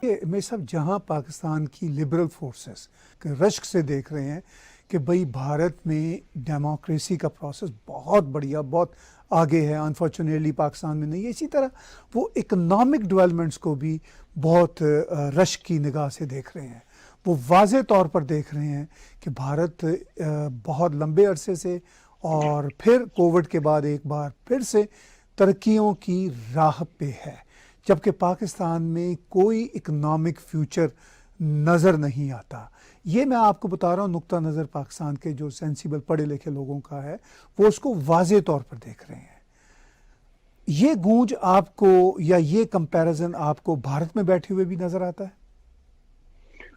ये मैं सब जहां पाकिस्तान की लिबरल फोर्सेस रश्क से देख रहे हैं कि भाई भारत में डेमोक्रेसी का प्रोसेस बहुत बढ़िया, बहुत आगे है, अनफॉर्चुनेटली पाकिस्तान में नहीं है। इसी तरह वो इकोनॉमिक डेवलपमेंट्स को भी बहुत रश्क की निगाह से देख रहे हैं। वो वाज़े तौर पर देख रहे हैं कि भारत बहुत लंबे अरसे से और फिर कोविड के बाद एक बार फिर से तरक्कियों की राह पे है, जबकि पाकिस्तान में कोई इकोनॉमिक फ्यूचर नज़र नहीं आता। ये मैं आपको बता रहा हूँ, नुक्ता नज़र पाकिस्तान के जो सेंसिबल पढ़े लिखे लोगों का है, वो उसको वाज़े तौर पर देख रहे हैं। ये गूंज आपको या ये कंपैरिजन आपको भारत में बैठे हुए भी नज़र आता है?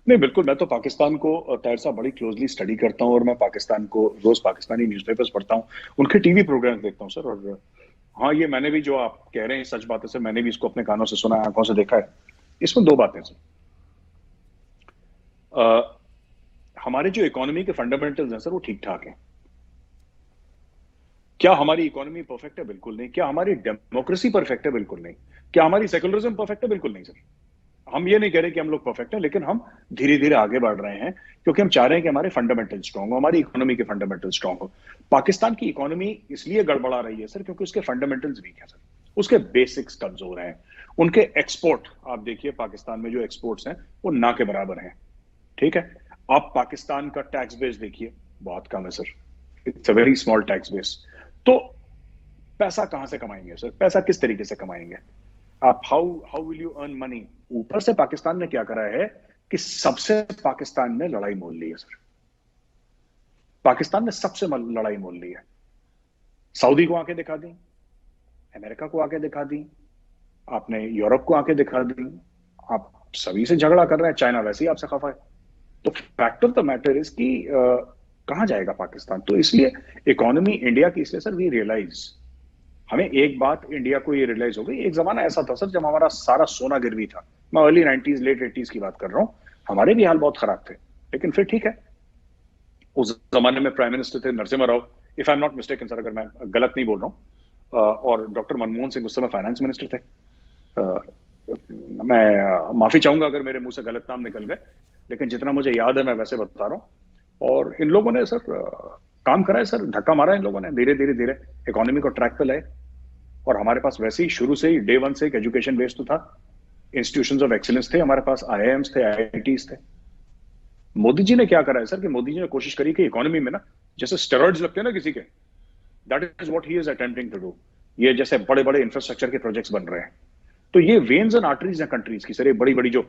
नहीं, बिल्कुल। मैं तो पाकिस्तान को ताहिर साहब बड़ी क्लोजली स्टडी करता हूँ, और मैं पाकिस्तान को रोज पाकिस्तानी न्यूज़पेपर्स पढ़ता हूँ, उनके टीवी प्रोग्राम्स देखता हूँ सर। और हाँ, ये मैंने भी, जो आप कह रहे हैं सच बात है सर, मैंने भी इसको अपने कानों से सुना है, आंखों से देखा है। इसमें दो बातें सर। अ, हमारे जो इकोनॉमी के फंडामेंटल्स हैं सर, वो ठीक ठाक हैं। क्या हमारी इकोनॉमी परफेक्ट है? बिल्कुल नहीं। क्या हमारी डेमोक्रेसी परफेक्ट है? बिल्कुल नहीं। क्या हमारी सेकुलरिज्म परफेक्ट है? बिल्कुल नहीं सर। हम ये नहीं कह रहे कि हम लोग परफेक्ट हैं, लेकिन हम धीरे धीरे आगे बढ़ रहे हैं, क्योंकि हम चाह रहे हैं कि हमारे फंडामेंटल स्ट्रांग हो, हमारी इकोनॉमी के फंडामेंटल स्ट्रांग हो। पाकिस्तान की इकोनॉमी इसलिए गड़बड़ा रही है सर, क्योंकि उसके फंडामेंटल्स वीक है सर, उसके बेसिक्स कमजोर हैं। उनके एक्सपोर्ट, आप देखिए पाकिस्तान में जो एक्सपोर्ट्स हैं वो ना के बराबर हैं। ठीक है। आप पाकिस्तान का टैक्स बेस देखिए, बहुत कम है sir. It's a very small tax base. तो पैसा कहां से कमाएंगे सर? पैसा किस तरीके से कमाएंगे आप? How how will you earn money? ऊपर से पाकिस्तान ने क्या करा है कि सबसे पाकिस्तान ने लड़ाई मोल ली है सर। पाकिस्तान ने सबसे लड़ाई मोल ली है। सऊदी को आंखें दिखा दी, अमेरिका को आंखें दिखा दी, आपने यूरोप को आंखें दिखा दी, आप सभी से झगड़ा कर रहे हैं। चाइना वैसे ही आपसे खफा है। तो fact of the matter is कि कहां जाएगा पाकिस्तान? तो इसलिए इकोनॉमी इंडिया की, इसलिए सर वी रियलाइज, हमें एक बात इंडिया को ये रियलाइज हो गई। एक जमाना ऐसा था सर जब हमारा सारा सोना गिरवी था। मैं अर्ली 90s लेट 80s की बात कर रहा हूं। हमारे भी हाल बहुत खराब थे, लेकिन फिर ठीक है। उस जमाने में प्राइम मिनिस्टर थे Narasimha Rao, if I am not mistaken sir, अगर मैं गलत नहीं बोल रहा हूँ। और डॉक्टर मनमोहन सिंह उस समय फाइनेंस मिनिस्टर थे। मैं माफी चाहूंगा अगर मेरे मुंह से गलत नाम निकल गए, लेकिन जितना मुझे याद है मैं वैसे बता रहा हूँ। और इन लोगों ने सर काम करा है सर, धक्का मारा है इन लोगों ने, धीरे धीरे धीरे इकोनॉमी को ट्रैक पे लाए। और हमारे पास वैसे ही शुरू से ही डे वन से एक एजुकेशन बेस्ड तो था, इंस्टीट्यूशंस ऑफ एक्सीलेंस थे हमारे पास, आईआईएम्स थे, आईआईटीज थे। मोदी जी ने क्या करा है सर कि मोदी जी ने कोशिश करी कि इकोनॉमी में ना, जैसे स्टेरॉइड्स लगते हैं ना किसी के, that is what he is attempting to do. ये जैसे बड़े बड़े इंफ्रास्ट्रक्चर के प्रोजेक्ट्स बन रहे हैं, तो ये वेन्स एंड आर्टरीज हैं कंट्रीज की सर। ये बड़ी बड़ी जो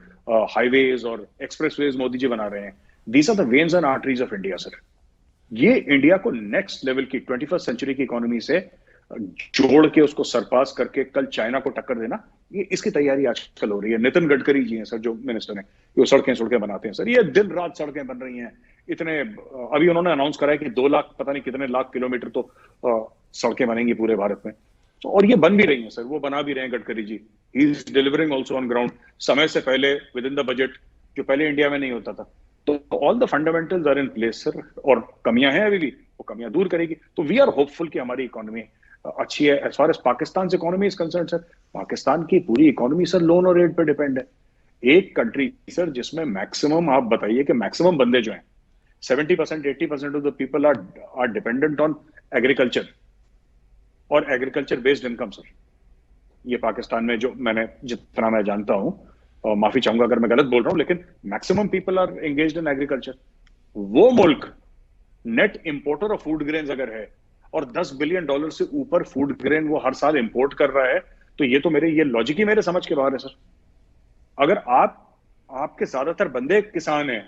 हाईवेज और एक्सप्रेसवेज मोदी जी बना रहे हैं, these are the veins and arteries of India sir. ये इंडिया को नेक्स्ट लेवल की 21st सेंचुरी की इकोनॉमी से जोड़ के उसको सरपास करके कल चाइना को टक्कर देना, ये इसकी तैयारी आजकल हो रही है। नितिन गडकरी जी हैं सर जो मिनिस्टर हैं, जो सड़कें बनाते हैं सर, ये दिन रात सड़कें बन रही हैं। इतने अभी उन्होंने अनाउंस करा है कि 2 लाख पता नहीं कितने लाख किलोमीटर तो सड़कें बनेंगी पूरे भारत में। और ये बन भी रही हैं सर, वो बना भी रहे हैं Gadkari ji. He is delivering also on ground, समय से पहले, विद इन द बजट, जो पहले इंडिया में नहीं होता था। तो all the fundamentals are in place sir, और कमियां हैं अभी भी, वो कमियां दूर करेगी। तो वी आर होपफुल कि हमारी इकोनॉमी अच्छी है। As far as Pakistan economy is concern sir, Pakistan की पूरी इकोनॉमी सर लोन और एड पे डिपेंड है। एक कंट्री सर जिसमें मैक्सिमम, आप बताइए कि मैक्सिमम बंदे जो हैं, 70% 80% of the people are dependent on agriculture और एग्रीकल्चर बेस्ड इनकम सर। ये पाकिस्तान में, जो मैंने जितना मैं जानता हूं, और माफी चाहूंगा अगर मैं गलत बोल रहा हूं, लेकिन maximum people are engaged in agriculture. वो मुल्क net importer of food grains अगर है, और $10 बिलियन से ऊपर फूड ग्रेन वो हर साल इंपोर्ट कर रहा है, तो ये तो मेरे, ये लॉजिक ही मेरे समझ के बाहर है सर। अगर आपके ज्यादातर बंदे किसान हैं,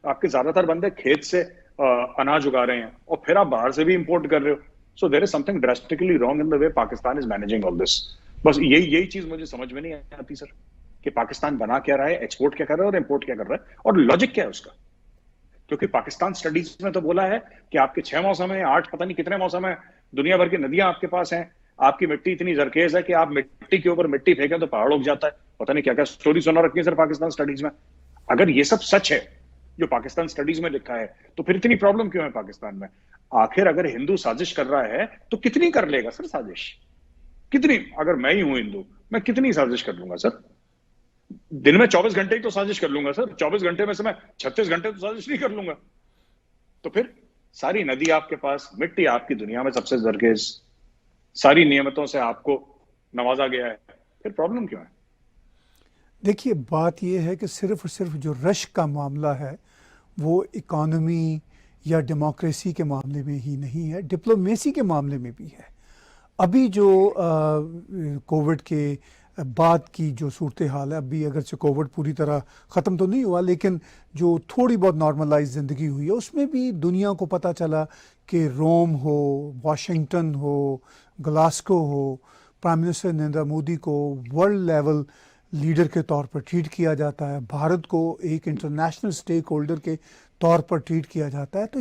आपके ज्यादातर बंदे खेत से अनाज उगा रहे हैं, और फिर आप बाहर से भी इंपोर्ट कर रहे हो, so there is something drastically wrong in the way Pakistan is managing all this. बस यही चीज मुझे समझ में नहीं आती सर, कि पाकिस्तान बना क्या रहा है, एक्सपोर्ट क्या कर रहा है और इंपोर्ट क्या कर रहा है, और लॉजिक क्या है उसका। क्योंकि पाकिस्तान स्टडीज में तो बोला है कि आपके 6 मौसम है, 8 पता नहीं कितने मौसम है, दुनिया भर की नदियां आपके पास हैं, आपकी मिट्टी इतनी जरखेज है कि आप मिट्टी के ऊपर मिट्टी फेंकें तो पहाड़ उग जाता है। पता नहीं क्या क्या स्टोरी सुना रखी है सर पाकिस्तान स्टडीज में। अगर ये सब सच है जो पाकिस्तान स्टडीज में लिखा है, तो फिर इतनी प्रॉब्लम क्यों है पाकिस्तान में? आखिर अगर हिंदू साजिश कर रहा है तो कितनी कर लेगा सर साजिश? कितनी? अगर मैं ही हूं हिंदू, मैं कितनी साजिश कर लूंगा सर? दिन में 24 घंटे ही तो साजिश कर लूंगा सर, 24 घंटे में से मैं 36 घंटे तो साजिश नहीं कर लूंगा। तो फिर सारी नदी आपके पास, मिट्टी आपकी दुनिया में सबसे जरखेज, सारी नियमतों से आपको नवाजा गया है, फिर प्रॉब्लम क्यों है? देखिए, बात यह है कि सिर्फ और सिर्फ जो रश का मामला है वो इकॉनमी या डेमोक्रेसी के मामले में ही नहीं है, डिप्लोमेसी के मामले में भी है। अभी जो कोविड के बाद की जो सूरत हाल है, अभी अगरचे कोविड पूरी तरह ख़त्म तो नहीं हुआ, लेकिन जो थोड़ी बहुत नॉर्मलाइज ज़िंदगी हुई है उसमें भी दुनिया को पता चला कि रोम हो, वाशिंगटन हो, ग्लासगो हो, प्राइम मिनिस्टर नरेंद्र मोदी को वर्ल्ड लेवल लीडर के तौर पर ट्रीट किया जाता है, भारत को एक इंटरनेशनल स्टेक होल्डर के तौर पर ट्रीट किया जाता है। तो